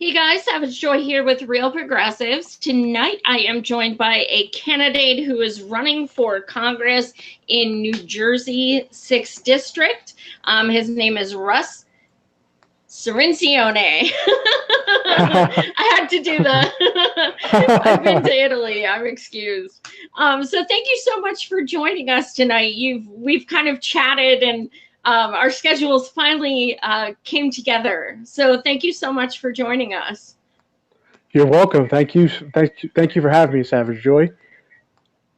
Hey guys, Savage Joy here with Real Progressives. Tonight I am joined by a candidate who is running for Congress in New Jersey 6th District. His name is Russ Cirincione. I had to do the I've been to Italy, I'm excused. So thank you so much for joining us tonight. We've kind of chatted and our schedules finally came together. So thank you so much for joining us. You're welcome. Thank you. Thank you for having me, Savage Joy.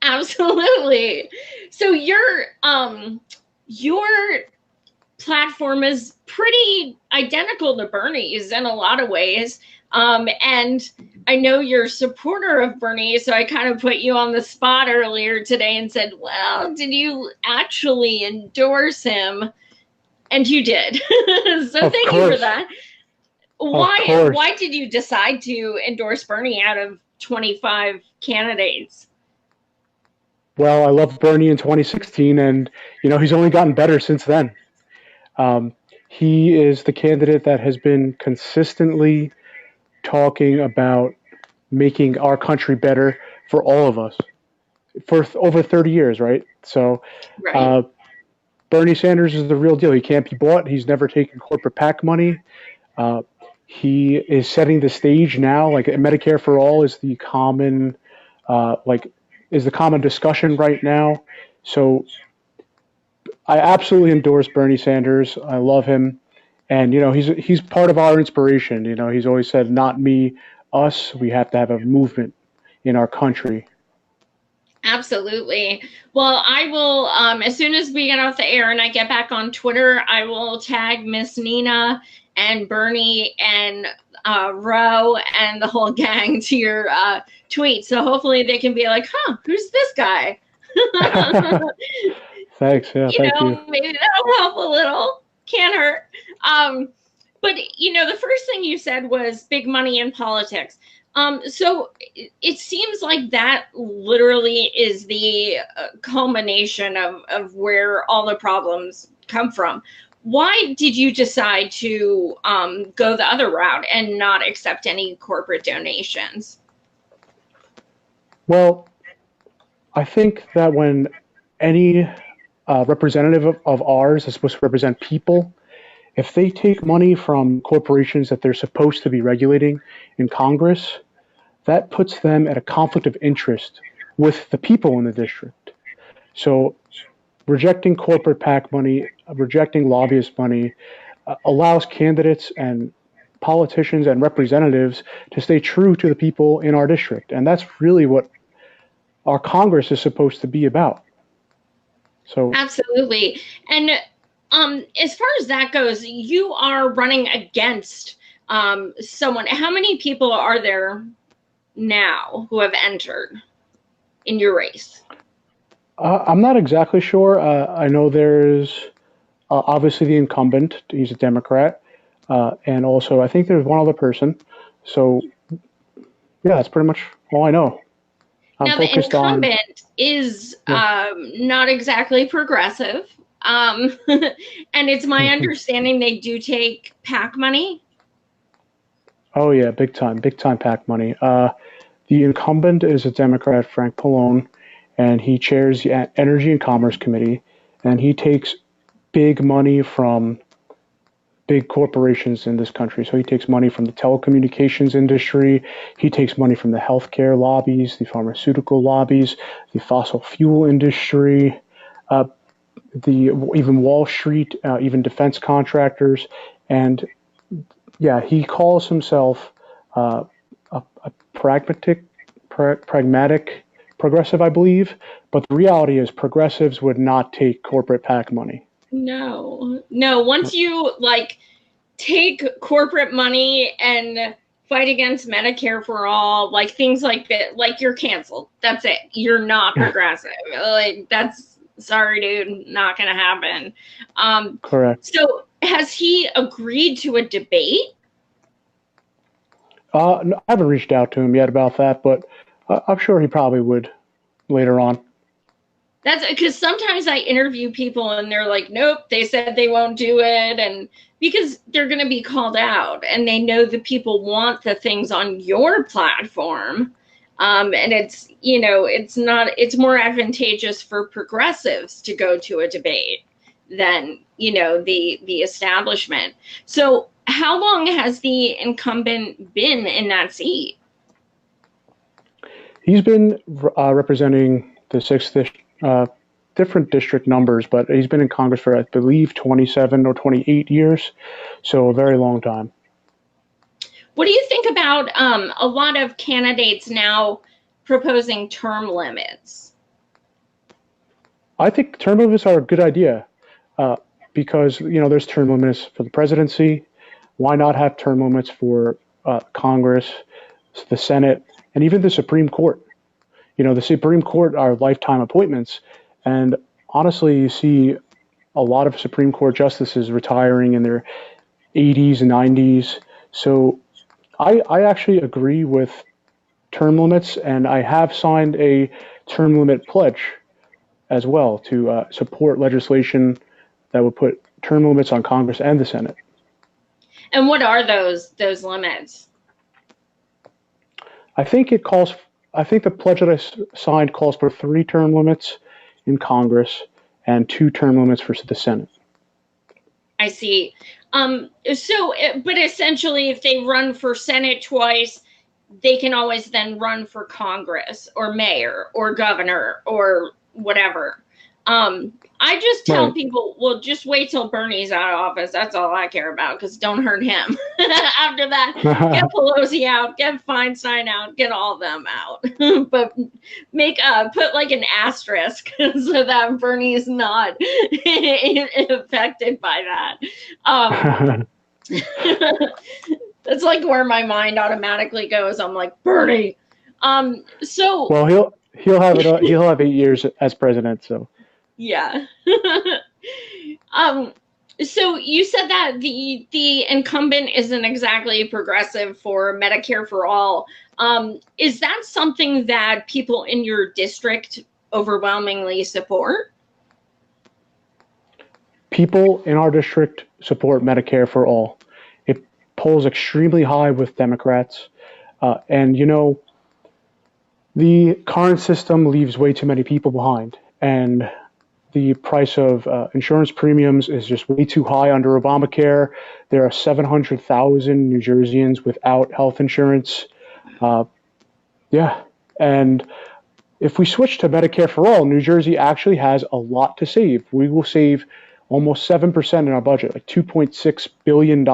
Absolutely. So your platform is pretty identical to Bernie's in a lot of ways. And I know you're a supporter of Bernie, so I kind of put you on the spot earlier today and said, well, did you actually endorse him? And you did. So Of thank you for course. that. Of Why course. did you decide to endorse Bernie out of 25 candidates? Well, I loved Bernie in 2016, and he's only gotten better since then. Um, he is the candidate that has been consistently talking about making our country better for all of us for over 30 years, right? So Right. uh, Bernie Sanders is the real deal. He can't be bought. He's never taken corporate PAC money. Uh, he is setting the stage now. Like Medicare for all is the common, like, is the common discussion right now. So I absolutely endorse Bernie Sanders. I love him, and he's part of our inspiration. He's always said, "Not me, us." We have to have a movement in our country. Absolutely. Well, I will, as soon as we get off the air and I get back on Twitter, I will tag Miss Nina and Bernie and Roe and the whole gang to your tweet. So hopefully they can be like, huh, who's this guy? Thanks. Yeah, thank you. Maybe that'll help a little. Can't hurt. Um, but the first thing you said was big money in politics. So it seems like that literally is the culmination of where all the problems come from. Why did you decide to go the other route and not accept any corporate donations? Well, I think that when any representative of ours is supposed to represent people, if they take money from corporations that they're supposed to be regulating in Congress, that puts them at a conflict of interest with the people in the district. So rejecting corporate PAC money, rejecting lobbyist money, allows candidates and politicians and representatives to stay true to the people in our district. And that's really what our Congress is supposed to be about. So Absolutely. And as far as that goes, you are running against someone. How many people are there now who have entered in your race? I'm not exactly sure. I know there's obviously the incumbent. He's a Democrat. And also, I think there's one other person. So, yeah, that's pretty much all I know. I'm Now, the focused on, incumbent is yeah. not exactly progressive. And it's my understanding they do take PAC money. Oh, yeah, big time PAC money. The incumbent is a Democrat, Frank Pallone, and he chairs the Energy and Commerce Committee, and he takes big money from big corporations in this country. So he takes money from the telecommunications industry. He takes money from the healthcare lobbies, the pharmaceutical lobbies, the fossil fuel industry, uh, the even Wall Street, even defense contractors, and yeah, he calls himself a pragmatic progressive, I believe. But the reality is, progressives would not take corporate PAC money. No, no. Once you take corporate money and fight against Medicare for all, like things like that, like you're canceled. That's it. You're not progressive. Like that's sorry, dude, not gonna happen. Correct. So has he agreed to a debate? No, I haven't reached out to him yet about that, but I'm sure he probably would later on. That's because sometimes I interview people and they're like, nope, they said they won't do it. And because they're going to be called out and they know the people want the things on your platform. And it's, it's more advantageous for progressives to go to a debate than, the establishment. So how long has the incumbent been in that seat? He's been representing the 6th different district numbers, but he's been in Congress for, I believe, 27 or 28 years, so a very long time. What do you think about a lot of candidates now proposing term limits? I think term limits are a good idea because, there's term limits for the presidency. Why not have term limits for Congress, the Senate, and even the Supreme Court? The Supreme Court are lifetime appointments. And honestly, you see a lot of Supreme Court justices retiring in their 80s and 90s. So I actually agree with term limits, and I have signed a term limit pledge as well to support legislation that would put term limits on Congress and the Senate. And what are those limits? I think the pledge that I signed calls for 3 term limits in Congress and 2 term limits for the Senate. I see. But essentially, if they run for Senate twice, they can always then run for Congress or mayor or governor or whatever. I just tell people, well, just wait till Bernie's out of office. That's all I care about, because don't hurt him. After that, get Pelosi out, get Feinstein out, get all of them out. But put like an asterisk so that Bernie's not affected by that. That's like where my mind automatically goes. I'm like, Bernie. Well, he'll have 8 years as president, so. Yeah. So you said that the incumbent isn't exactly progressive for Medicare for all. Is that something that people in your district overwhelmingly support? People in our district support Medicare for all. It polls extremely high with Democrats. And, the current system leaves way too many people behind. And the price of insurance premiums is just way too high under Obamacare. There are 700,000 New Jerseyans without health insurance. And if we switch to Medicare for all, New Jersey actually has a lot to save. We will save almost 7% in our budget, like $2.6 billion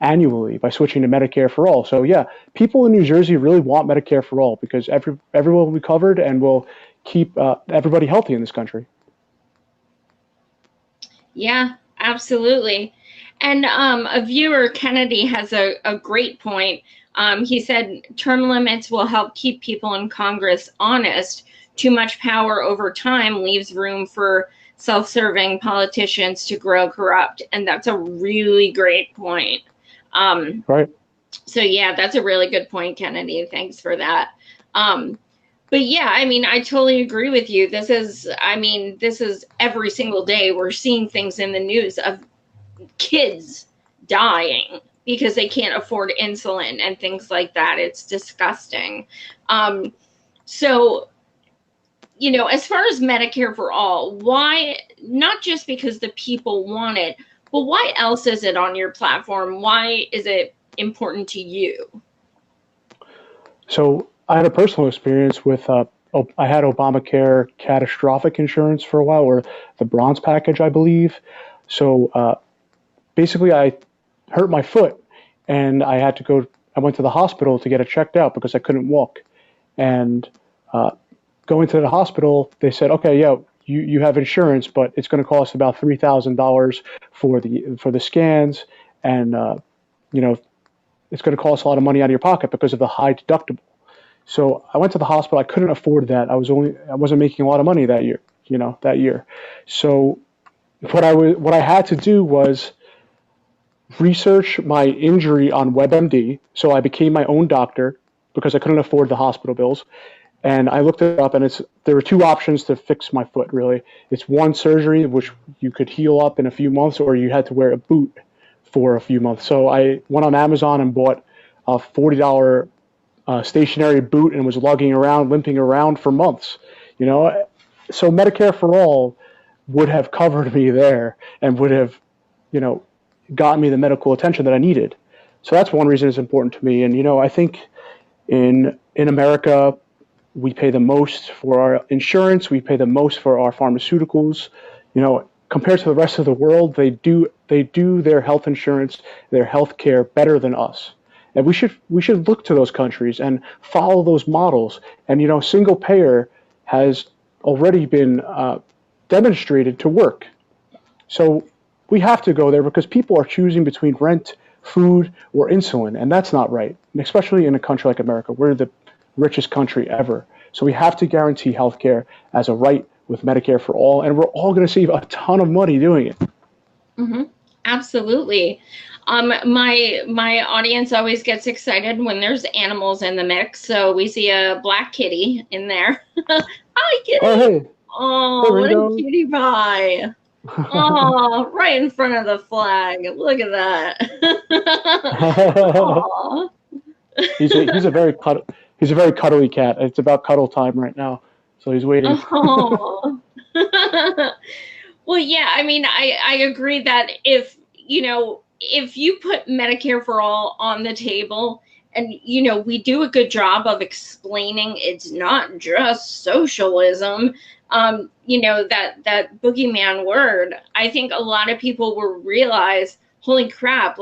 annually by switching to Medicare for all. So yeah, people in New Jersey really want Medicare for all because everyone will be covered and will keep everybody healthy in this country. Yeah, absolutely. And a viewer, Kennedy, has a great point. He said term limits will help keep people in Congress honest. Too much power over time leaves room for self-serving politicians to grow corrupt. And that's a really great point. Right. So yeah, that's a really good point, Kennedy. Thanks for that. But yeah, I mean, I totally agree with you. This is every single day we're seeing things in the news of kids dying because they can't afford insulin and things like that. It's disgusting. So, as far as Medicare for all, why, not just because the people want it, but why else is it on your platform? Why is it important to you? So I had a personal experience with, I had Obamacare catastrophic insurance for a while, or the bronze package, I believe. So basically I hurt my foot and I went to the hospital to get it checked out because I couldn't walk. And going to the hospital, they said, okay, yeah, you have insurance, but it's going to cost about $3,000 for the scans. And, it's going to cost a lot of money out of your pocket because of the high deductible. So I went to the hospital. I couldn't afford that. I wasn't making a lot of money that year. So what I had to do was research my injury on WebMD. So I became my own doctor because I couldn't afford the hospital bills. And I looked it up, and there were two options to fix my foot, really. It's one surgery, which you could heal up in a few months, or you had to wear a boot for a few months. So I went on Amazon and bought a $40 stationary boot and was lugging around, limping around for months. So Medicare for All would have covered me there and would have, gotten me the medical attention that I needed. So that's one reason it's important to me. And I think in America, we pay the most for our insurance. We pay the most for our pharmaceuticals. Compared to the rest of the world, they do their health insurance, their health care better than us. And we should look to those countries and follow those models. And single payer has already been demonstrated to work. So we have to go there because people are choosing between rent, food, or insulin, and that's not right. And especially in a country like America, we're the richest country ever. So we have to guarantee healthcare as a right with Medicare for All, and we're all going to save a ton of money doing it. Mm-hmm. Absolutely. My audience always gets excited when there's animals in the mix. So we see a black kitty in there. Hi, kitty. Oh, hey. Oh, what a cutie pie. Oh, right in front of the flag. Look at that. He's a very cuddly cat. It's about cuddle time right now, so he's waiting. Oh. Well, yeah. I mean, I agree that if you put Medicare for All on the table, and we do a good job of explaining it's not just socialism. That boogeyman word, I think a lot of people will realize, holy crap,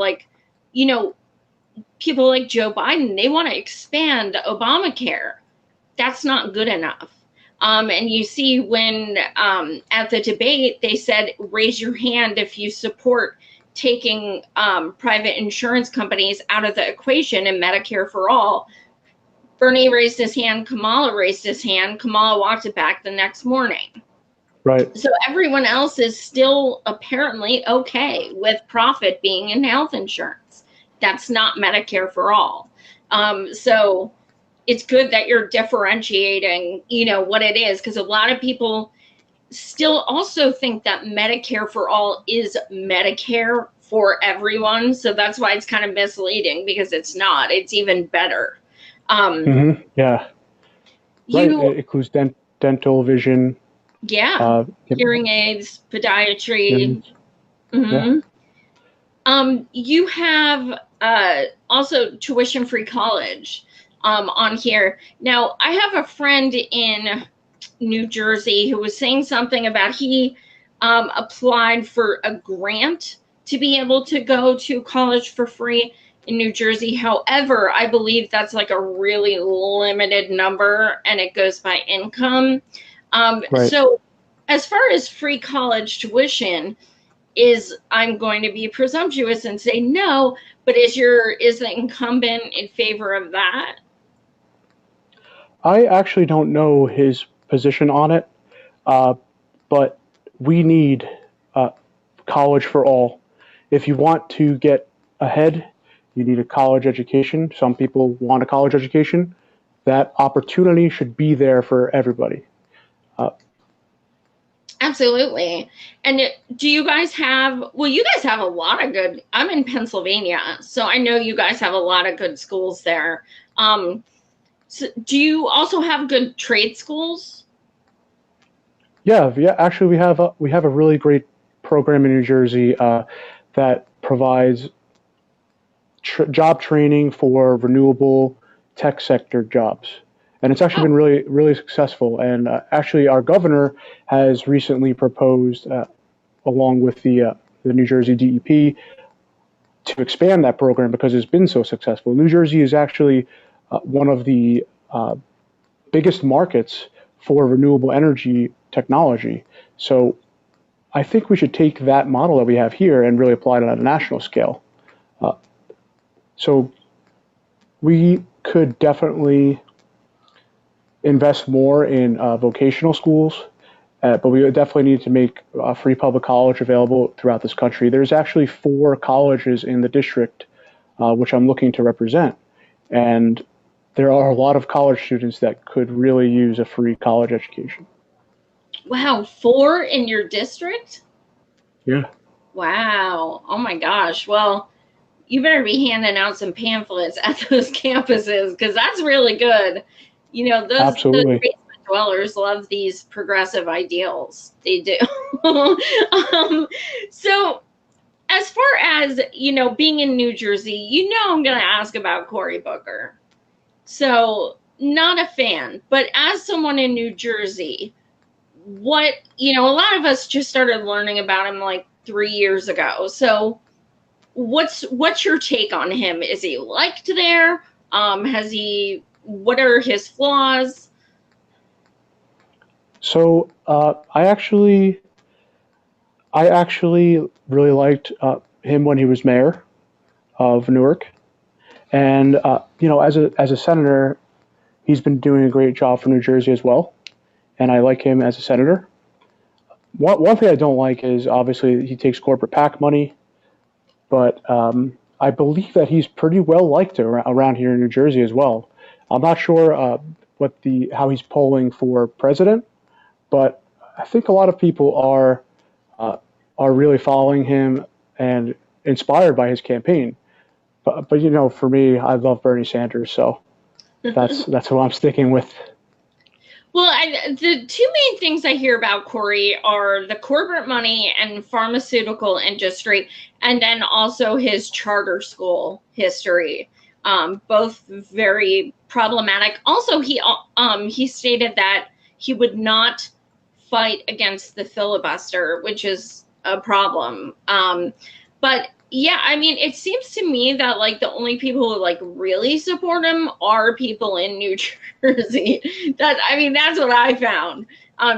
people like Joe Biden, they want to expand Obamacare. That's not good enough. And you see when at the debate, they said, raise your hand if you support taking private insurance companies out of the equation and Medicare for All. Bernie raised his hand, Kamala raised his hand, Kamala walked it back the next morning. Right. So everyone else is still apparently okay with profit being in health insurance. That's not Medicare for All. So it's good that you're differentiating, what it is, because a lot of people still also think that Medicare for All is Medicare for everyone. So that's why it's kind of misleading, because it's not. It's even better. Yeah. Right. It includes dental, vision. Yeah. Hearing aids, podiatry. Mm-hmm. Yeah. You have also tuition-free college on here. Now, I have a friend in New Jersey who was saying something about he applied for a grant to be able to go to college for free in New Jersey. However, I believe that's like a really limited number and it goes by income. Right. So as far as free college tuition I'm going to be presumptuous and say no, but is the incumbent in favor of that? I actually don't know his position on it, but we need college for all. If you want to get ahead, you need a college education. Some people want a college education. That opportunity should be there for everybody. Absolutely. And do you guys have a lot of good, I'm in Pennsylvania, so I know you guys have a lot of good schools there. So do you also have good trade schools? Yeah. Actually, we have a really great program in New Jersey that provides job training for renewable tech sector jobs. And it's actually been really, really successful. And actually, our governor has recently proposed, along with the New Jersey DEP, to expand that program because it's been so successful. New Jersey is actually one of the biggest markets for renewable energy technology. So I think we should take that model that we have here and really apply it on a national scale. So we could definitely invest more in vocational schools, but we definitely need to make free public college available throughout this country. There's actually 4 colleges in the district which I'm looking to represent, and there are a lot of college students that could really use a free college education. Wow, 4 in your district? Yeah. Wow. Oh my gosh. Well, you better be handing out some pamphlets at those campuses because that's really good. You know, those Absolutely. basement dwellers love these progressive ideals. They do. So as far as, you know, being in New Jersey, you know I'm going to ask about Cory Booker. So not a fan, but as someone in New Jersey, what, you know, a lot of us just started learning about him like 3 years ago. So what's your take on him? Is he liked there? What are his flaws? So I actually really liked him when he was mayor of Newark, and you know, as a senator, he's been doing a great job for New Jersey as well, and I like him as a senator. One thing I don't like is obviously he takes corporate PAC money, but I believe that he's pretty well liked around here in New Jersey as well. I'm not sure how he's polling for president, but I think a lot of people are really following him and inspired by his campaign. But you know, for me, I love Bernie Sanders, so that's who I'm sticking with. Well, the two main things I hear about Cory are the corporate money and pharmaceutical industry, and then also his charter school history. Both very problematic. Also, he stated that he would not fight against the filibuster, which is a problem. But yeah, I mean, it seems to me that like the only people who like really support him are people in New Jersey. That's what I found.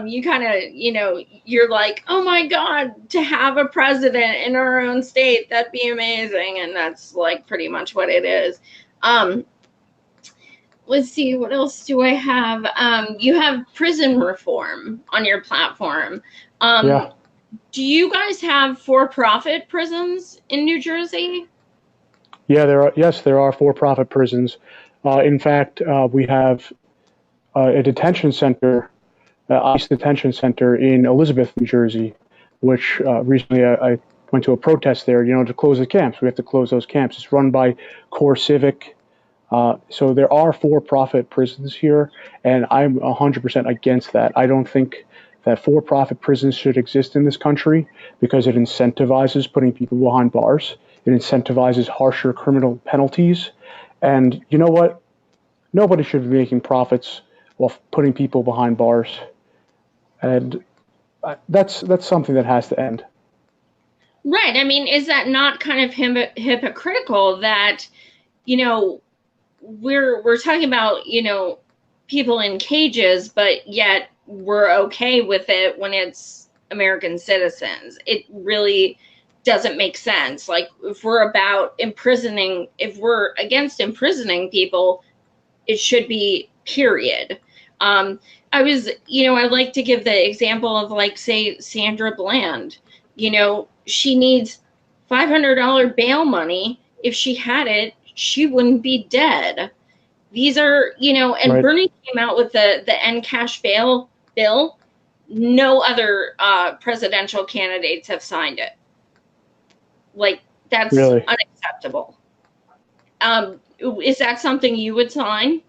You kind of, you know, you're like, oh my God, to have a president in our own state, that'd be amazing. And that's like pretty much what it is. Let's see, what else do I have? You have prison reform on your platform. Yeah. Do you guys have for-profit prisons in New Jersey? Yeah, there are for-profit prisons. In fact, we have a detention center, ICE detention center in Elizabeth, New Jersey, which recently I went to a protest there. You know, to close the camps, we have to close those camps. It's run by Core Civic. So there are for-profit prisons here, and I'm 100% against that. I don't think that for-profit prisons should exist in this country because it incentivizes putting people behind bars. It incentivizes harsher criminal penalties. And you know what? Nobody should be making profits while putting people behind bars. And that's something that has to end. Right. I mean, is that not kind of hypocritical that, you know, we're talking about, you know, people in cages, but yet we're okay with it when it's American citizens? It really doesn't make sense. Like, if we're against imprisoning people, it should be period. I like to give the example of, like, say, Sandra Bland. You know, she needs $500 bail money. If she had it, she wouldn't be dead. These are, you know, and Right. Bernie came out with the end cash bail bill. No other presidential candidates have signed it. Like, that's Really. unacceptable. Is that something you would sign?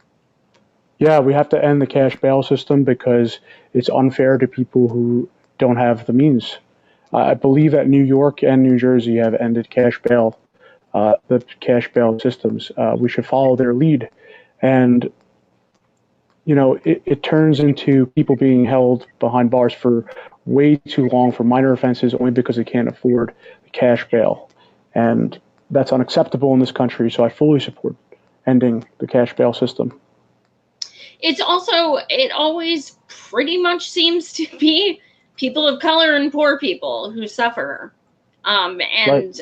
Yeah, we have to end the cash bail system because it's unfair to people who don't have the means. I believe that New York and New Jersey have ended the cash bail systems. We should follow their lead. And, you know, it turns into people being held behind bars for way too long for minor offenses only because they can't afford the cash bail. And that's unacceptable in this country. So I fully support ending the cash bail system. It always pretty much seems to be people of color and poor people who suffer. And Right.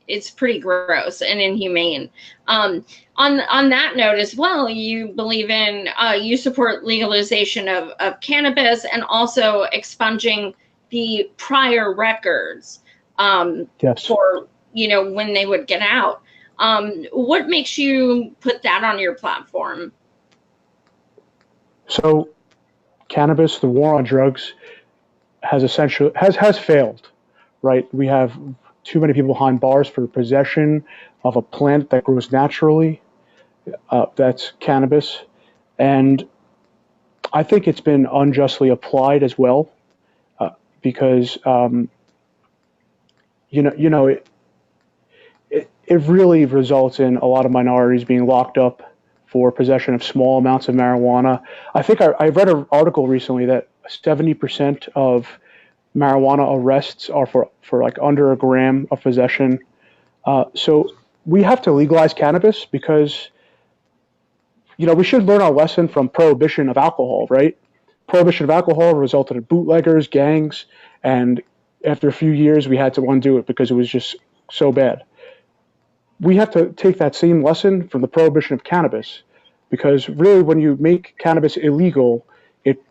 it's pretty gross and inhumane. On that note as well, you support legalization of cannabis and also expunging the prior records Yes. for, you know, when they would get out. What makes you put that on your platform? So cannabis, the war on drugs, has failed, right? We have too many people behind bars for possession of a plant that grows naturally. That's cannabis, and I think it's been unjustly applied as well, because it really results in a lot of minorities being locked up for possession of small amounts of marijuana. I think I read an article recently that 70% of marijuana arrests are for like under a gram of possession. So we have to legalize cannabis because we should learn our lesson from prohibition of alcohol, right? Prohibition of alcohol resulted in bootleggers, gangs, and after a few years, we had to undo it because it was just so bad. We have to take that same lesson from the prohibition of cannabis, because really, when you make cannabis illegal, it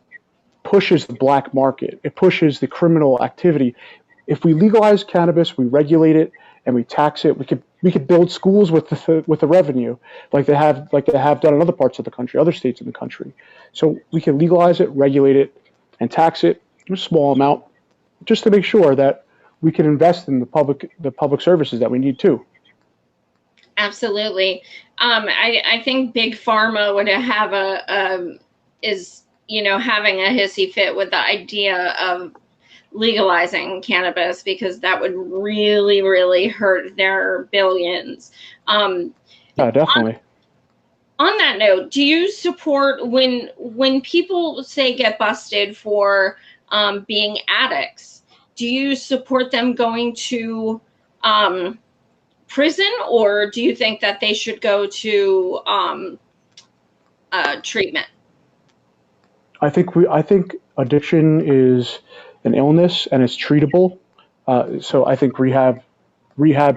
pushes the black market, it pushes the criminal activity. If we legalize cannabis, we regulate it, and we tax it, we could build schools with the revenue, like they have done in other parts of the country, other states in the country. So we can legalize it, regulate it, and tax it in a small amount, just to make sure that we can invest in the public services that we need too. Absolutely. I think big pharma would have having a hissy fit with the idea of legalizing cannabis, because that would really, really hurt their billions. Yeah, definitely. On that note, do you support when people say get busted for being addicts? Do you support them going to prison, or do you think that they should go to treatment? I think addiction is an illness and it's treatable. So I think rehab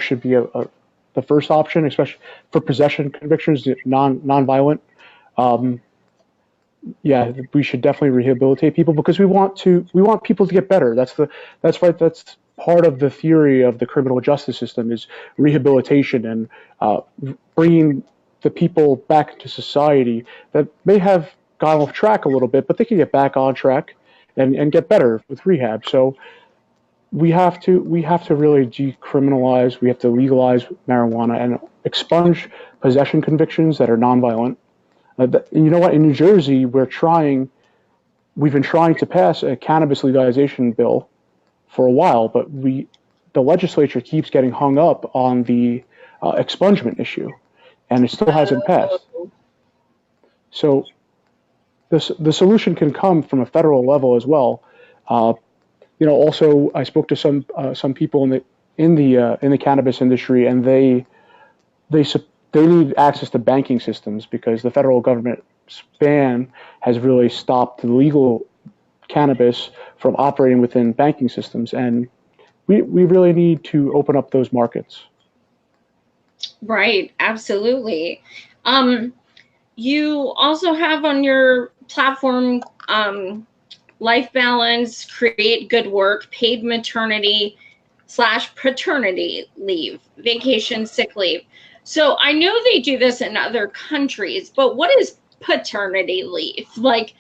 should be the first option, especially for possession convictions, non-violent. Yeah, we should definitely rehabilitate people because we want people to get better. That's part of the theory of the criminal justice system is rehabilitation and bringing the people back into society that may have gone off track a little bit, but they can get back on track and get better with rehab. So we have to really decriminalize. We have to legalize marijuana and expunge possession convictions that are nonviolent. You know what? In New Jersey, we've been trying to pass a cannabis legalization bill for a while, but the legislature keeps getting hung up on the expungement issue, and it still hasn't passed. So the solution can come from a federal level as well. Also, I spoke to some people in the cannabis industry, and they need access to banking systems because the federal government's ban has really stopped the legal cannabis from operating within banking systems, and we really need to open up those markets. Right, absolutely. You also have on your platform life balance, create good work, paid maternity / paternity leave, vacation, sick leave. So I know they do this in other countries, but what is paternity leave? Like,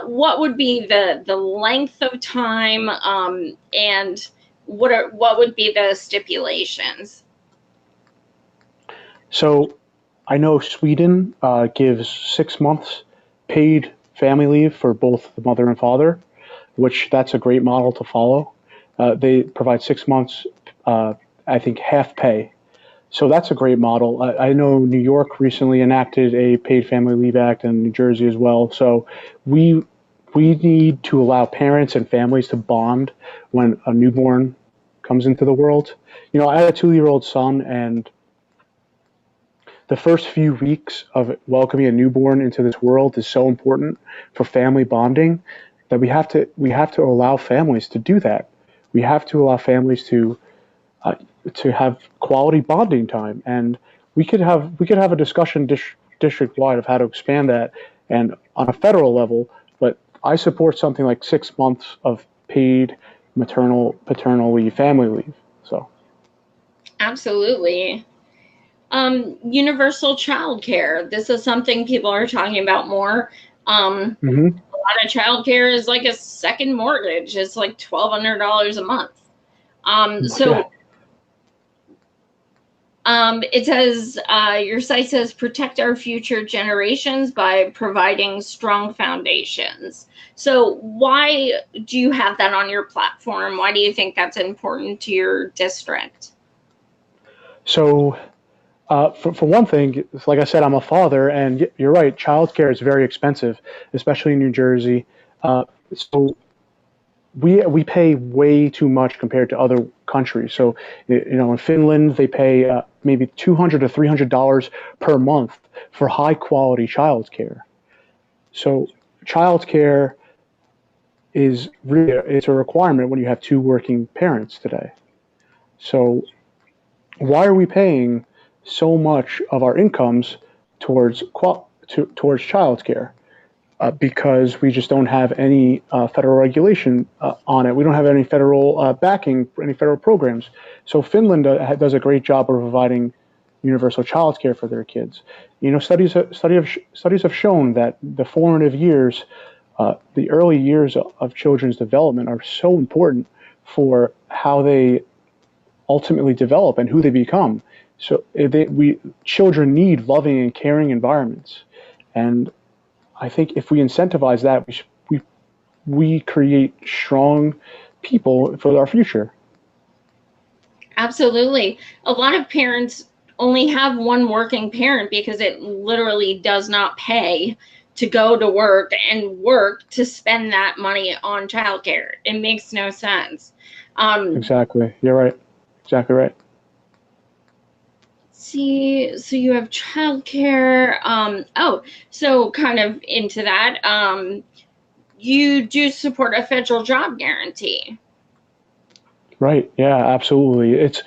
what would be the length of time, and what would be the stipulations? So I know Sweden gives 6 months paid family leave for both the mother and father, which that's a great model to follow. They provide 6 months, I think, half pay. So that's a great model. I know New York recently enacted a paid family leave act, and New Jersey as well. So we need to allow parents and families to bond when a newborn comes into the world. I have a 2-year-old son, and the first few weeks of welcoming a newborn into this world is so important for family bonding that we have to allow families to do that. We have to allow families to have quality bonding time, and we could have a discussion district wide of how to expand that and on a federal level. But I support something like 6 months of paid maternal, paternal leave, family leave. So absolutely. Universal child care. This is something people are talking about more. Hmm. A lot of child care is like a second mortgage. It's like $1,200 a month. Yeah. So it says, your site says, protect our future generations by providing strong foundations. So why do you have that on your platform? Why do you think that's important to your district? So, for one thing, like I said, I'm a father, and you're right, childcare is very expensive, especially in New Jersey. So we pay way too much compared to other countries. So, in Finland, they pay maybe $200 to $300 per month for high quality childcare. So, childcare is really it's a requirement when you have two working parents today. So, why are we paying so much of our incomes towards childcare? Because we just don't have any federal regulation on it. We don't have any federal backing, any federal programs. So Finland does a great job of providing universal child care for their kids. Studies have shown that the formative years, the early years of children's development, are so important for how they ultimately develop and who they become. So children need loving and caring environments, and I think if we incentivize that, we create strong people for our future. Absolutely. A lot of parents only have one working parent because it literally does not pay to go to work and work to spend that money on childcare. It makes no sense. Exactly. You're right. Exactly right. See, so you have childcare. So kind of into that. You do support a federal job guarantee. Right. Yeah. Absolutely. It's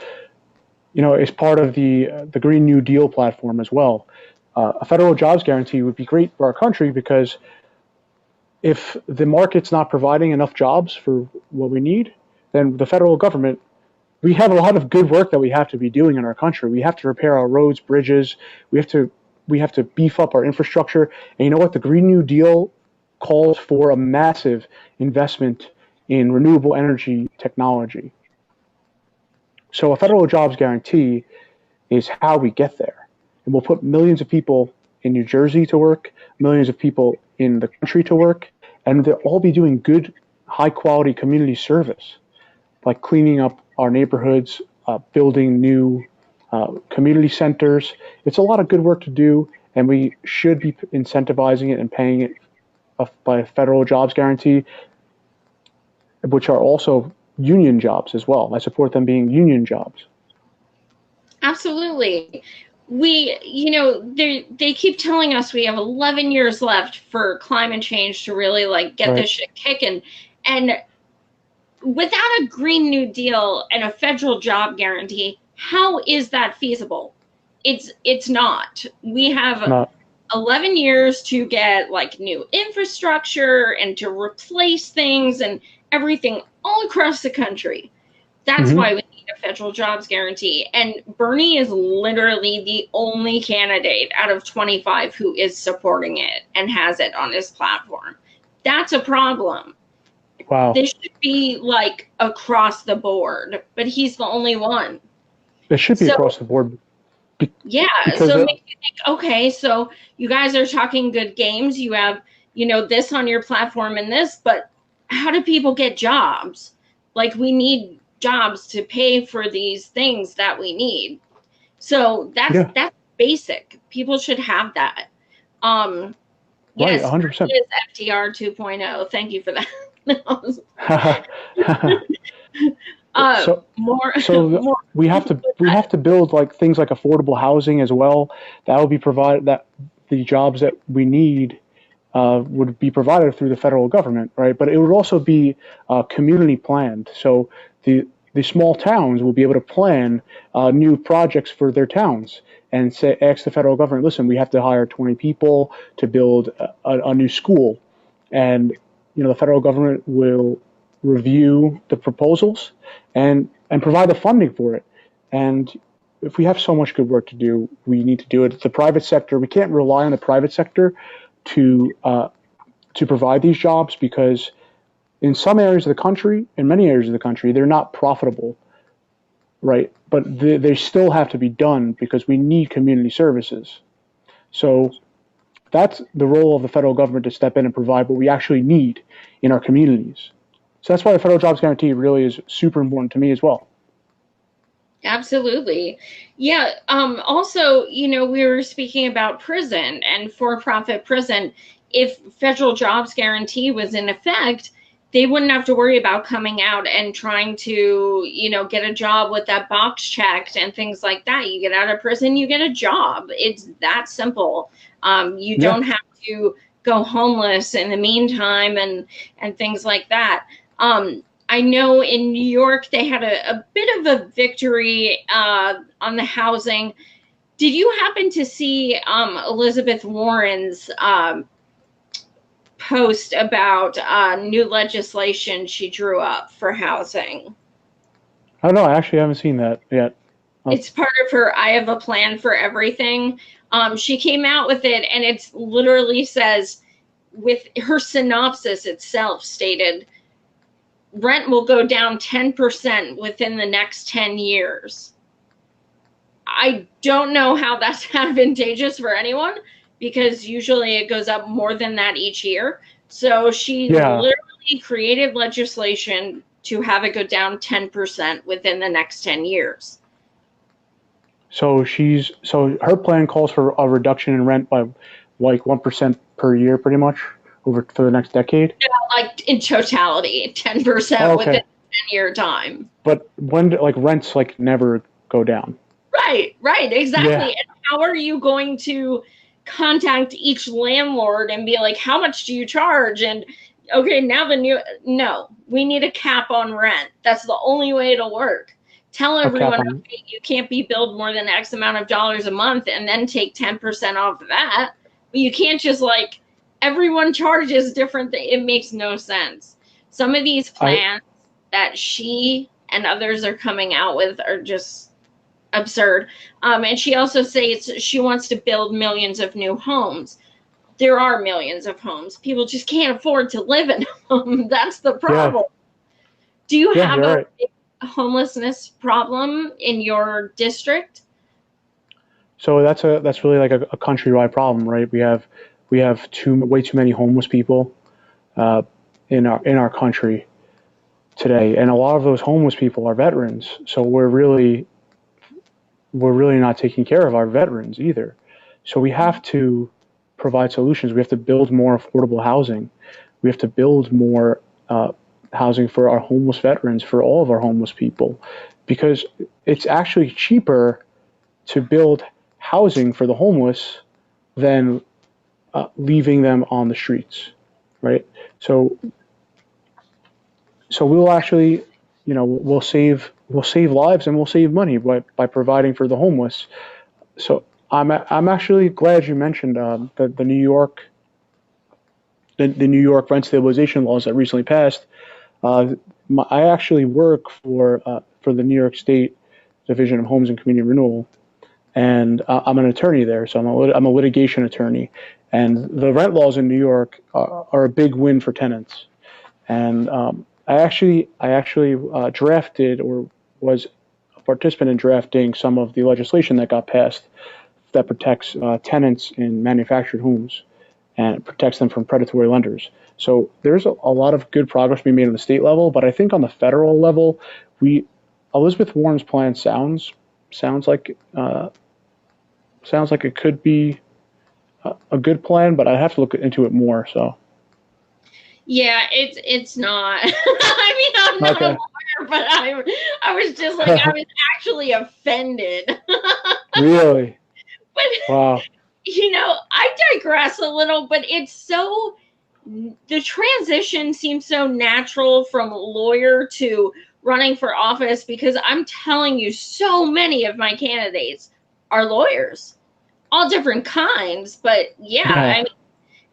part of the Green New Deal platform as well. A federal jobs guarantee would be great for our country because if the market's not providing enough jobs for what we need, then the federal government, we have a lot of good work that we have to be doing in our country. We have to repair our roads, bridges. We have to we have to beef up our infrastructure. And you know what? The Green New Deal calls for a massive investment in renewable energy technology. So a federal jobs guarantee is how we get there. And we'll put millions of people in New Jersey to work, millions of people in the country to work, and they'll all be doing good, high quality community service, like cleaning up our neighborhoods, building new community centers. It's a lot of good work to do, and we should be incentivizing it and paying it by a federal jobs guarantee, which are also union jobs as well. I support them being union jobs. Absolutely. They keep telling us we have 11 years left for climate change to really like get Right. this shit kicking. And without a Green New Deal and a federal job guarantee, how is that feasible? It's not. We It's have not. 11 years to get like new infrastructure and to replace things and everything all across the country. That's Hmm. why we need a federal jobs guarantee. And Bernie is literally the only candidate out of 25 who is supporting it and has it on his platform. That's a problem. Wow. This should be like across the board, but he's the only one. It should be So, across the board yeah, because so it makes you think, okay, so you guys are talking good games. You have, this on your platform and this, but how do people get jobs? Like, we need jobs to pay for these things that we need. So yeah, that's basic. People should have that. Um, right, yes, Bernie 100%. is FDR 2.0. Thank you for that. so More, so more. we have to build like things like affordable housing as well. That will be provided that the jobs that we need would be provided through the federal government, right? But it would also be community planned. So the small towns will be able to plan new projects for their towns and ask the federal government, listen, we have to hire 20 people to build a new school, and the federal government will review the proposals and provide the funding for it. And if we have so much good work to do, we need to do it. The private sector, we can't rely on the private sector to provide these jobs, because in some areas of the country, in many areas of the country, they're not profitable, right? But they still have to be done because we need community services. So that's the role of the federal government, to step in and provide what we actually need in our communities. So that's why the federal jobs guarantee really is super important to me as well. Absolutely. Yeah. Also, we were speaking about prison and for-profit prison. If federal jobs guarantee was in effect, they wouldn't have to worry about coming out and trying to, get a job with that box checked and things like that. You get out of prison, you get a job. It's that simple. You don't have to go homeless in the meantime and things like that. I know in New York, they had a bit of a victory on the housing. Did you happen to see Elizabeth Warren's post about new legislation she drew up for housing? Oh, no, I actually haven't seen that yet. Oh. It's part of her I Have a Plan for Everything. She came out with it, and it literally says, with her synopsis itself stated, rent will go down 10% within the next 10 years. I don't know how that's advantageous for anyone, because usually it goes up more than that each year. So she literally created legislation to have it go down 10% within the next 10 years. So her plan calls for a reduction in rent by like 1% per year, pretty much, for the next decade? Yeah, like in totality, 10% within a 10-year time. But when, rents never go down. Right, exactly. Yeah. And how are you going to contact each landlord and be like, how much do you charge? And okay, now no, we need a cap on rent. That's the only way it'll work. Tell everyone, okay, you can't be billed more than X amount of dollars a month, and then take 10% off of that. But you can't just everyone charges different. It makes no sense. Some of these plans that she and others are coming out with are just absurd. And she also says she wants to build millions of new homes. There are millions of homes. People just can't afford to live in them. That's the problem. Yeah. Do you have a big homelessness problem in your district? So that's really a countrywide problem, right? We have way too many homeless people in our country today, and a lot of those homeless people are veterans. So we're really not taking care of our veterans either. So we have to provide solutions. We have to build more affordable housing. We have to build more housing for our homeless veterans, for all of our homeless people, because it's actually cheaper to build housing for the homeless than leaving them on the streets, right? So we'll actually, we'll save lives and we'll save money by providing for the homeless. So I'm actually glad you mentioned the New York rent stabilization laws that recently passed. I actually work for the New York State Division of Homes and Community Renewal, and I'm an attorney there. So I'm a litigation attorney, and the rent laws in New York are a big win for tenants. And I actually drafted, or was a participant in drafting, some of the legislation that got passed that protects tenants in manufactured homes and protects them from predatory lenders. So there's a lot of good progress being made on the state level, but I think on the federal level, Elizabeth Warren's plan sounds like it could be a good plan, but I have to look into it more. So. Yeah, it's not. I mean, I'm not a lawyer, but I was just I was actually offended. Really? But wow. I digress a little, but the transition seems so natural from lawyer to running for office, because I'm telling you, so many of my candidates are lawyers, all different kinds, but yeah. I mean,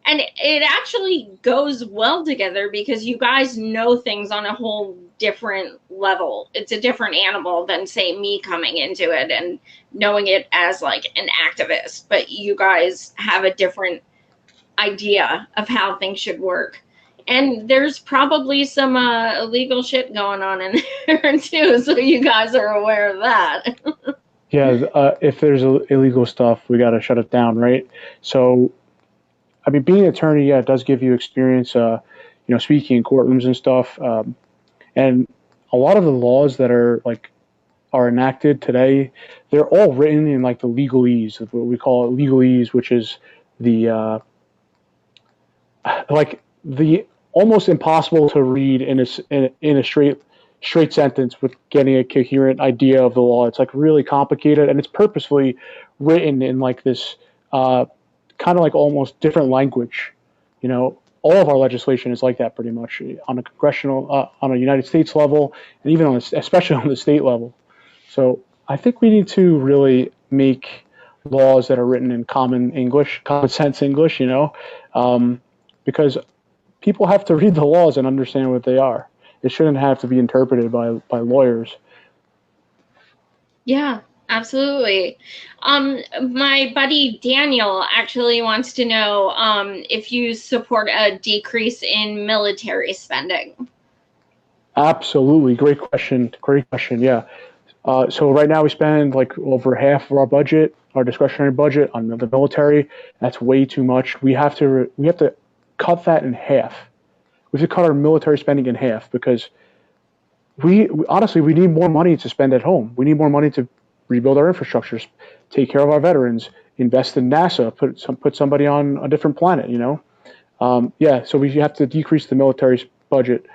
And it actually goes well together because you guys know things on a whole different level. It's a different animal than, say, me coming into it and knowing it as like an activist. But you guys have a different idea of how things should work. And there's probably some illegal shit going on in there too, so you guys are aware of that. Yeah, if there's illegal stuff, we got to shut it down, right? So, I mean, being an attorney, yeah, it does give you experience, speaking in courtrooms and stuff. And a lot of the laws that are enacted today, they're all written in like the legalese, what we call it legalese, which is the like the almost impossible to read in a straight sentence with getting a coherent idea of the law. It's like really complicated, and it's purposefully written in like this kind of like almost different language. All of our legislation is like that pretty much on a congressional, on a United States level, and even especially on the state level. So I think we need to really make laws that are written in common English, common sense English, because people have to read the laws and understand what they are. It shouldn't have to be interpreted by lawyers. Yeah, absolutely. My buddy Daniel actually wants to know if you support a decrease in military spending. Absolutely. Great question. Yeah. So right now we spend like over half of our budget, our discretionary budget, on the military. That's way too much. We have to cut that in half. We have to cut our military spending in half because we honestly need more money to spend at home. We need more money to rebuild our infrastructures, take care of our veterans, invest in NASA, put somebody on a different planet. So we have to decrease the military budget.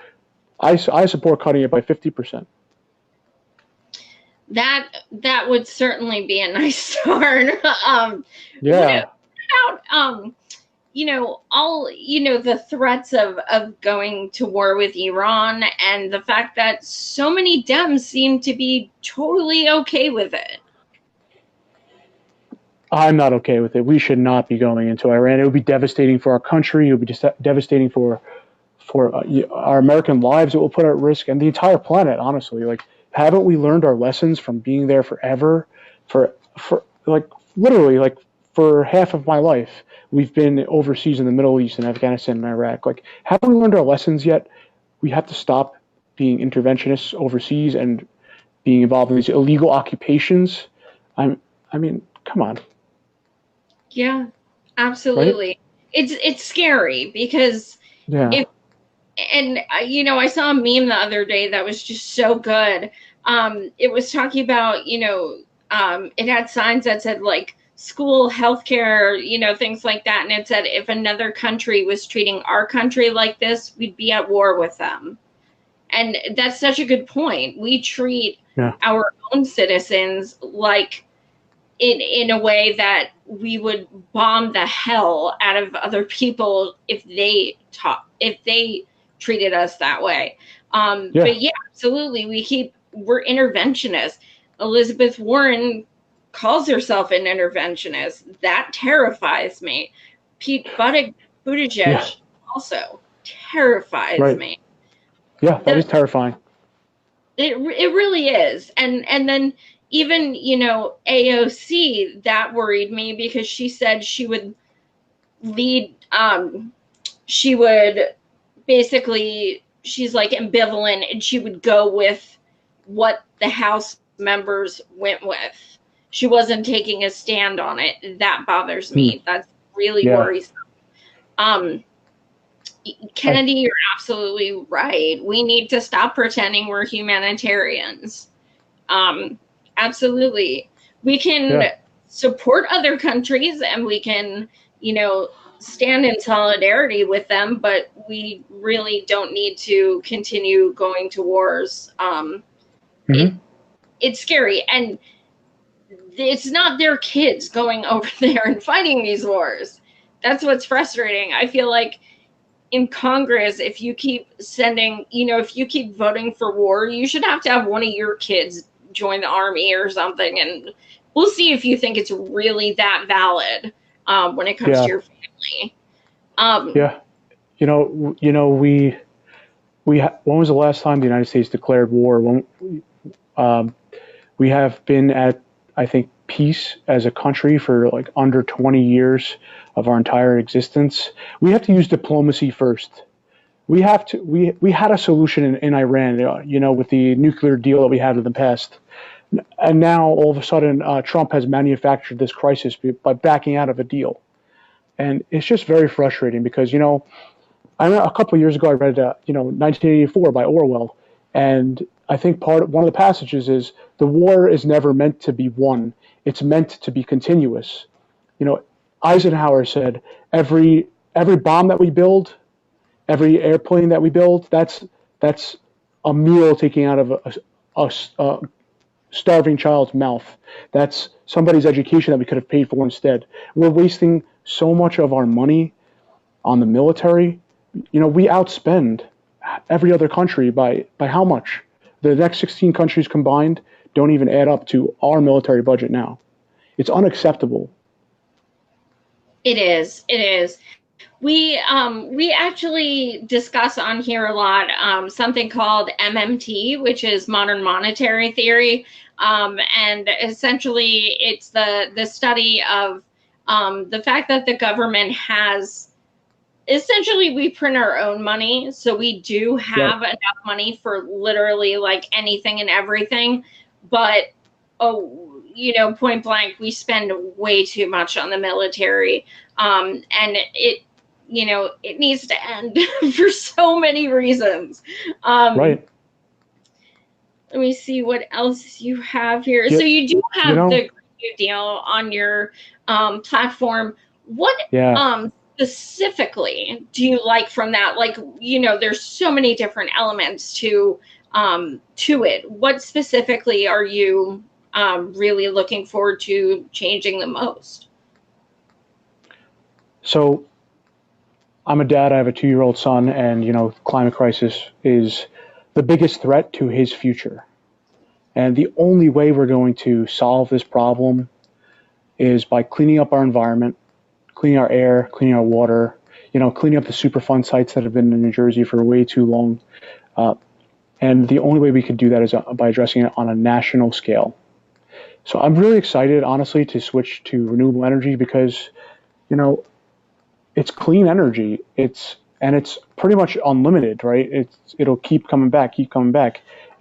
I support cutting it by 50%. That would certainly be a nice start. Yeah. What about all the threats of going to war with Iran and the fact that so many Dems seem to be totally okay with it? I'm not okay with it. We should not be going into Iran. It would be devastating for our country. It would be just devastating for our American lives. It will put at risk and the entire planet. Honestly, like, haven't we learned our lessons from being there forever? For like literally like for half of my life, we've been overseas in the Middle East and Afghanistan and Iraq. Like, haven't we learned our lessons yet? We have to stop being interventionists overseas and being involved in these illegal occupations. I mean, come on. Yeah, absolutely. Right? It's scary because I saw a meme the other day that was just so good. It was talking about, it had signs that said like school, healthcare, things like that. And it said, if another country was treating our country like this, we'd be at war with them. And that's such a good point. We treat our own citizens like in a way that we would bomb the hell out of other people if they treated us that way. But yeah, absolutely. We're interventionists. Elizabeth Warren calls herself an interventionist. That terrifies me. Pete Buttigieg also terrifies me. Yeah, that is terrifying. It really is. And then even, AOC, that worried me because she said she would lead, she would basically, she's like ambivalent and she would go with what the House members went with. She wasn't taking a stand on it. That bothers me. That's really worrisome. Kennedy, you're absolutely right. We need to stop pretending we're humanitarians. Absolutely. We can support other countries and we can, stand in solidarity with them, but we really don't need to continue going to wars. It's scary. And it's not their kids going over there and fighting these wars. That's what's frustrating. I feel like in Congress, if you keep sending, if you keep voting for war, you should have to have one of your kids join the army or something. And we'll see if you think it's really that valid when it comes to your family. Yeah. When was the last time the United States declared war? We have been at, I think, peace as a country for like under 20 years of our entire existence. We have to use diplomacy first. We had a solution in Iran, with the nuclear deal that we had in the past. And now all of a sudden, Trump has manufactured this crisis by backing out of a deal. And it's just very frustrating because, I remember a couple of years ago I read 1984 by Orwell, and I think one of the passages is the war is never meant to be won; it's meant to be continuous. Eisenhower said every bomb that we build, every airplane that we build, that's a meal taken out of a starving child's mouth. That's somebody's education that we could have paid for instead. We're wasting so much of our money on the military. We outspend every other country by how much? The next 16 countries combined don't even add up to our military budget now. It's unacceptable. It is. It is. We actually discuss on here a lot something called MMT, which is modern monetary theory, and essentially it's the study of the fact that the government has. Essentially, we print our own money, so we do have enough money for literally like anything and everything. But point blank, we spend way too much on the military, and it needs to end for so many reasons. Right. Let me see what else you have here. So you do have the Green New Deal on your platform. What specifically do you like from that? Like, there's so many different elements to it. What specifically are you really looking forward to changing the most? So I'm a dad. I have a 2-year-old son, and climate crisis is the biggest threat to his future. And the only way we're going to solve this problem is by cleaning up our environment, cleaning our air, cleaning our water, cleaning up the Superfund sites that have been in New Jersey for way too long. And the only way we could do that is by addressing it on a national scale. So I'm really excited, honestly, to switch to renewable energy because, it's clean energy. It's pretty much unlimited, right? It'll keep coming back.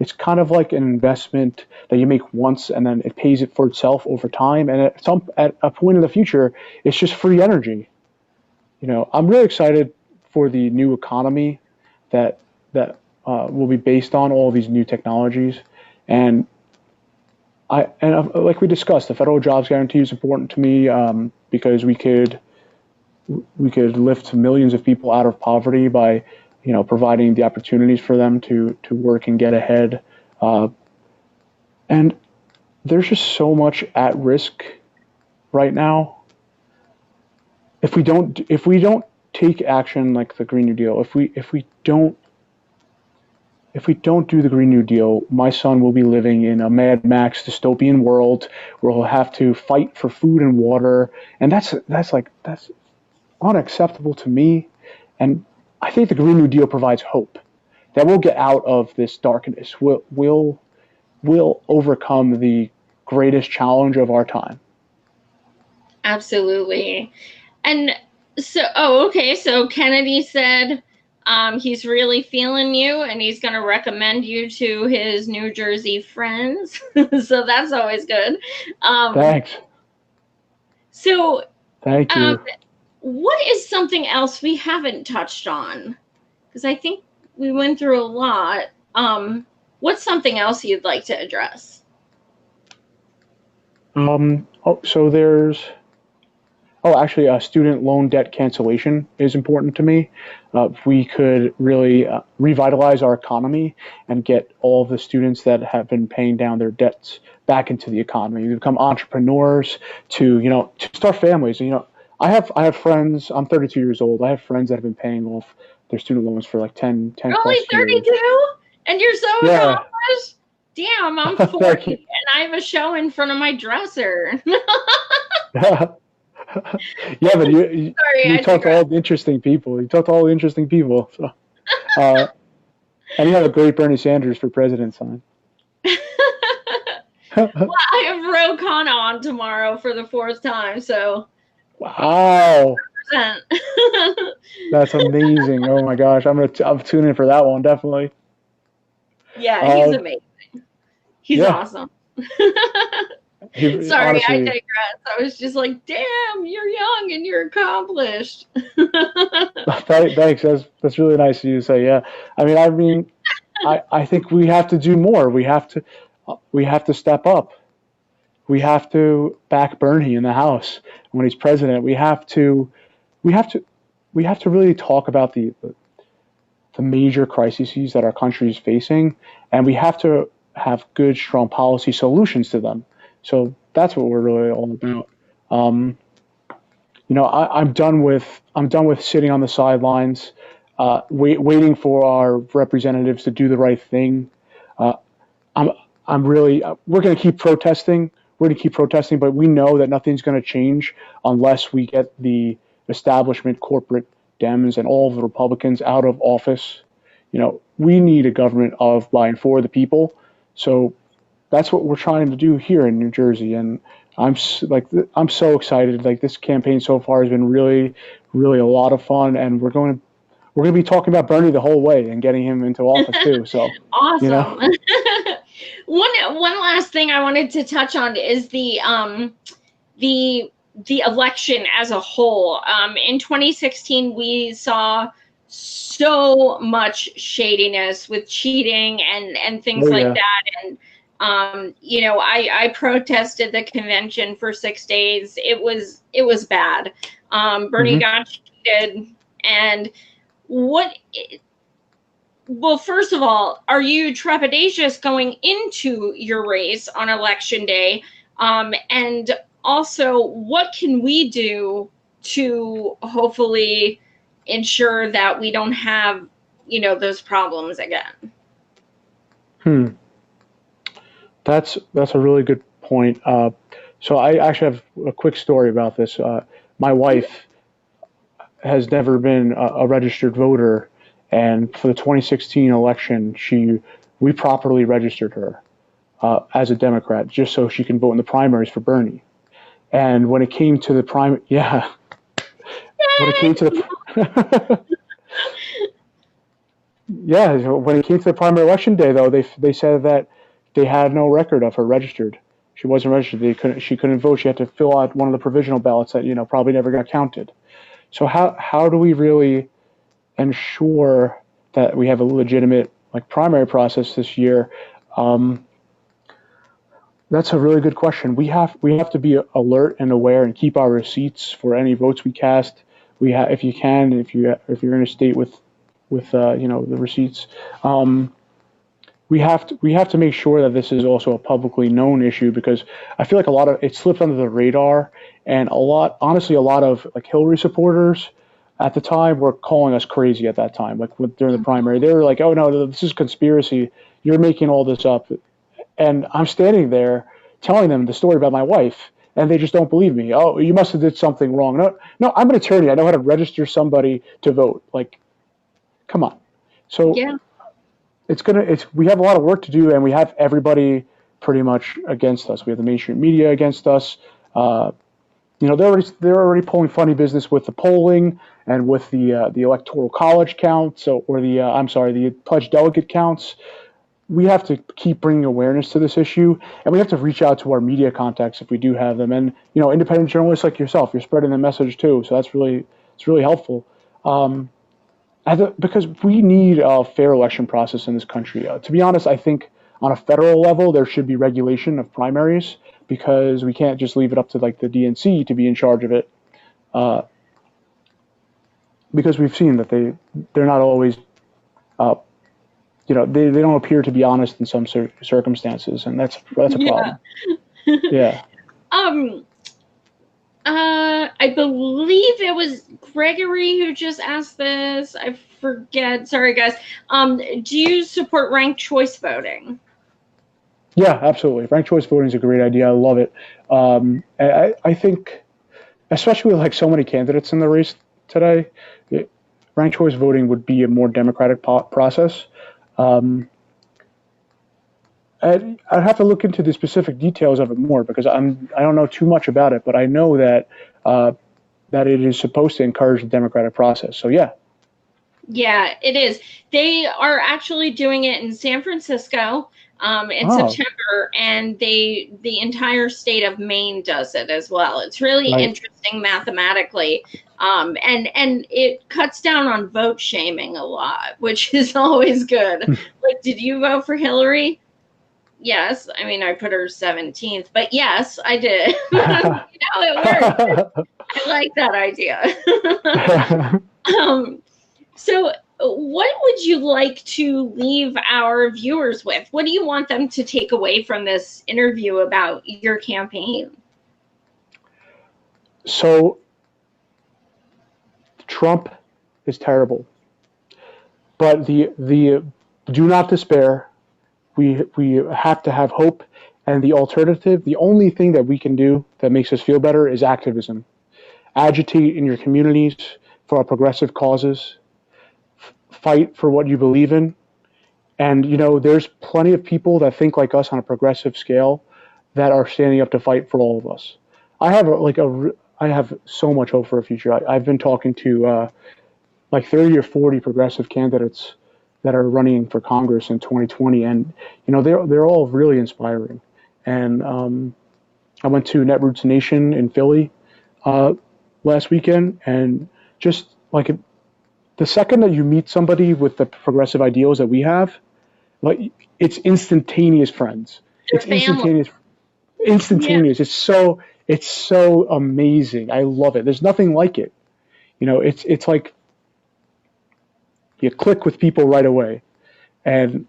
It's kind of like an investment that you make once and then it pays it for itself over time. And at a point in the future, it's just free energy. I'm really excited for the new economy that will be based on all these new technologies. And like we discussed, the federal jobs guarantee is important to me because we could lift millions of people out of poverty by, providing the opportunities for them to work and get ahead. And there's just so much at risk right now. If we don't take action like the Green New Deal, if we don't do the Green New Deal, my son will be living in a Mad Max dystopian world where he'll have to fight for food and water, and that's unacceptable to me. And I think the Green New Deal provides hope that we'll get out of this darkness. We'll overcome the greatest challenge of our time. Absolutely. And so, so Kennedy said he's really feeling you and he's going to recommend you to his New Jersey friends. So that's always good. Thanks. So thank you. What is something else we haven't touched on? Because I think we went through a lot. What's something else you'd like to address? So there's actually, student loan debt cancellation is important to me. If we could really revitalize our economy and get all of the students that have been paying down their debts back into the economy, to become entrepreneurs, to start families. I have friends. I'm 32 years old. I have friends that have been paying off their student loans for like 10 Really, 32? Years. And you're so accomplished? Damn, I'm 40 and I have a show in front of my dresser. Yeah, but you Sorry, you I talked to digress. all the interesting people. You talked to all the interesting people. So, uh, and you have a great Bernie Sanders for president sign. I have Ro Khanna on tomorrow for the fourth time, so Wow, present. that's amazing. Oh my gosh, I'm tuning in for that one definitely. Yeah, he's Uh, amazing. He's yeah, awesome. he Sorry, I honestly. digress. I was just like, damn, you're young and you're accomplished. Thanks. That's really nice of you to say. Yeah, I think we have to do more. We have to step up. We have to back Bernie in the House when he's president. We have to we have to really talk about the major crises that our country is facing, and we have to have good, strong policy solutions to them. So that's what we're really all about. Um, I'm done with sitting on the sidelines, waiting for our representatives to do the right thing. Uh, I'm I'm really we're going to keep protesting. We're going to keep protesting, but we know that nothing's going to change unless we get the establishment, corporate Dems, and all of the Republicans out of office. We need a government of, by, and for the people. So that's what we're trying to do here in New Jersey, and I'm so excited. Like, this campaign so far has been really, really a lot of fun, and we're going to be talking about Bernie the whole way and getting him into office too. So, you know, Awesome. One last thing I wanted to touch on is the the election as a whole. In 2016, we saw so much shadiness with cheating and things oh like yeah, that. And I protested the convention for 6 days. It was bad. Bernie hmm got cheated, and what well, first of all, are you trepidatious going into your race on election day? And also, what can we do to hopefully ensure that we don't have, those problems again? hmm. That's a really good point. So I actually have a quick story about this. My wife has never been a registered voter, and for the 2016 election, we properly registered her as a Democrat just so she can vote in the primaries for Bernie. And when it came to the yeah, when it came to the yeah, when it came to the primary election day, though, they said that they had no record of her registered. She wasn't registered. She couldn't vote. She had to fill out one of the provisional ballots that probably never got counted. So how do we really ensure that we have a legitimate primary process this year? Um, that's a really good question. We have to be alert and aware and keep our receipts for any votes we cast. If you can, if you're in a state with the receipts. We have to make sure that this is also a publicly known issue, because I feel like a lot of it slipped under the radar, and honestly, a lot of Hillary supporters at the time were calling us crazy at that time, during the primary. They were like, "Oh no, this is conspiracy. You're making all this up," and I'm standing there telling them the story about my wife, and they just don't believe me. Oh, you must have did something wrong. No, no, I'm an attorney. I know how to register somebody to vote. Come on. So Yeah. we have a lot of work to do, and we have everybody pretty much against us. We have the mainstream media against us. They're already pulling funny business with the polling and with the electoral college counts, or the pledged delegate counts. We have to keep bringing awareness to this issue, and we have to reach out to our media contacts if we do have them, and independent journalists like yourself. You're spreading the message too, so it's really helpful. Um, because we need a fair election process in this country. To be honest, I think on a federal level there should be regulation of primaries, because we can't just leave it up to the DNC to be in charge of it. Uh, because we've seen that they're not always, uh, they don't appear to be honest in some circumstances, and that's a Yeah. problem. Yeah. um I believe it was Gregory who just asked this. I forget. Sorry, guys. Do you support ranked choice voting? Yeah, absolutely. Ranked choice voting is a great idea. I love it. I think especially with like so many candidates in the race today, ranked choice voting would be a more democratic process. I'd have to look into the specific details of it more because I don't know too much about it, but I know that that it is supposed to encourage the democratic process. So yeah. Yeah, it is. They are actually doing it in San Francisco in September, and the entire state of Maine does it as well. It's really interesting mathematically, and it cuts down on vote shaming a lot, which is always good. Like, did you vote for Hillary? Yes. I mean, I put her 17th, but yes, I did. It worked. I like that idea. So what would you like to leave our viewers with? What do you want them to take away from this interview about your campaign? So Trump is terrible, but the do not despair. We have to have hope, and the alternative, the only thing that we can do that makes us feel better is activism. Agitate in your communities for our progressive causes. Fight for what you believe in. And, there's plenty of people that think like us on a progressive scale that are standing up to fight for all of us. I have so much hope for a future. I've been talking to like 30 or 40 progressive candidates that are running for Congress in 2020, and they're all really inspiring. And I went to Netroots Nation in Philly last weekend, and just like the second that you meet somebody with the progressive ideals that we have, like it's instantaneous friends. It's instantaneous. Yeah. It's so amazing. I love it. There's nothing like it. It's like you click with people right away, and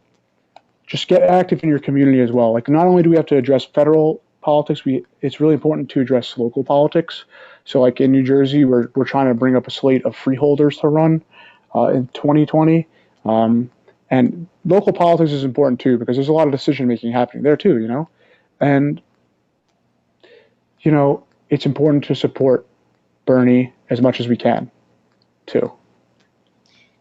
just get active in your community as well. Like, not only do we have to address federal politics, it's really important to address local politics. So like in New Jersey, we're trying to bring up a slate of freeholders to run in 2020. And local politics is important too, because there's a lot of decision making happening there too, and it's important to support Bernie as much as we can too.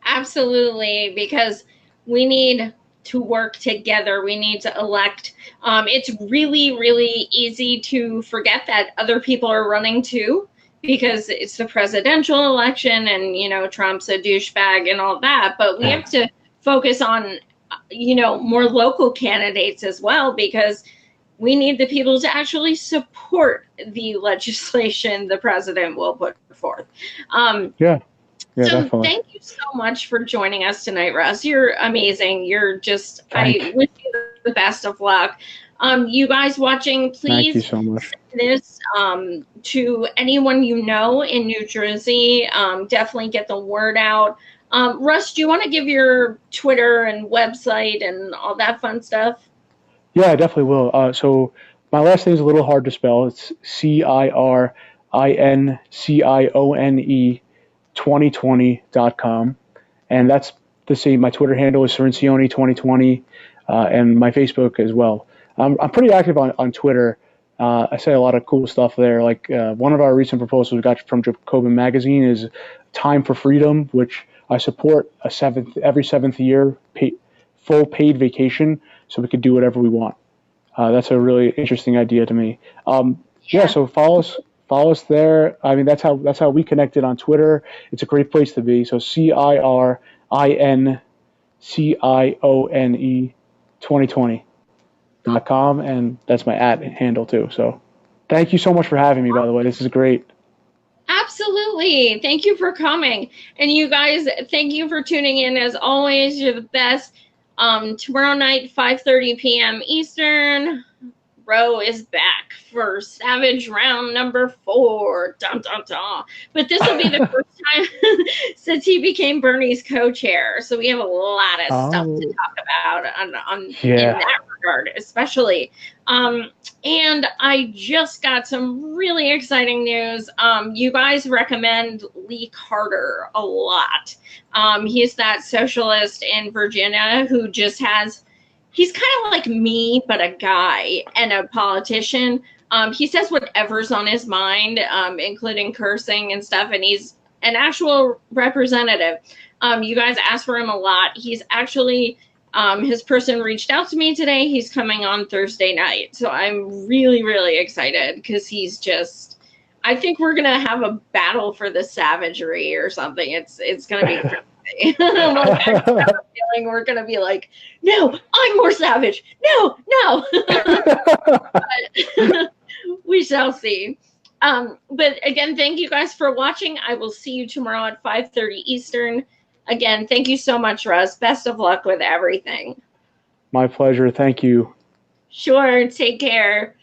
Absolutely, because we need to work together. We need to elect. It's really, really easy to forget that other people are running too, because it's the presidential election and, Trump's a douchebag and all that. But we have to focus on, more local candidates as well, because we need the people to actually support the legislation the president will put forth. Yeah, so definitely. Thank you so much for joining us tonight, Russ. You're amazing. I wish you the best of luck. You guys watching, please Thank you so much. send this to anyone you know in New Jersey. Definitely get the word out. Russ, do you want to give your Twitter and website and all that fun stuff? Yeah, I definitely will. So my last name is a little hard to spell. It's Cirincione 2020.com, and that's the same. My Twitter handle is Cirincione 2020, and my Facebook as well. I'm pretty active on Twitter. I say a lot of cool stuff there. Like one of our recent proposals we got from Jacobin Magazine is Time for Freedom, which I support every seventh year full paid vacation, so we could do whatever we want. That's a really interesting idea to me. So follow us there. I mean, that's how we connected on Twitter. It's a great place to be. So Cirincione 2020.com, and that's my @handle too. So thank you so much for having me, by the way. This is great. Absolutely. Thank you for coming. And you guys, thank you for tuning in. As always, you're the best. Tomorrow night, 5:30 p.m. Eastern, Roe is back for Savage round number 4. Dun, dun, dun. But this will be the first time since he became Bernie's co-chair. So we have a lot of stuff to talk about in that regard, especially. And I just got some really exciting news. You guys recommend Lee Carter a lot. He's that socialist in Virginia who just he's kind of like me, but a guy and a politician. He says whatever's on his mind, including cursing and stuff, and he's an actual representative. You guys ask for him a lot. He's actually, his person reached out to me today. He's coming on Thursday night. So I'm really, really excited because he's just, I think we're going to have a battle for the savagery or something. It's going to be crazy. Like, I have a feeling we're going to be like, no, I'm more savage. No. But we shall see. But again, thank you guys for watching. I will see you tomorrow at 5:30 Eastern. Again, thank you so much, Russ. Best of luck with everything. My pleasure. Thank you. Sure. Take care.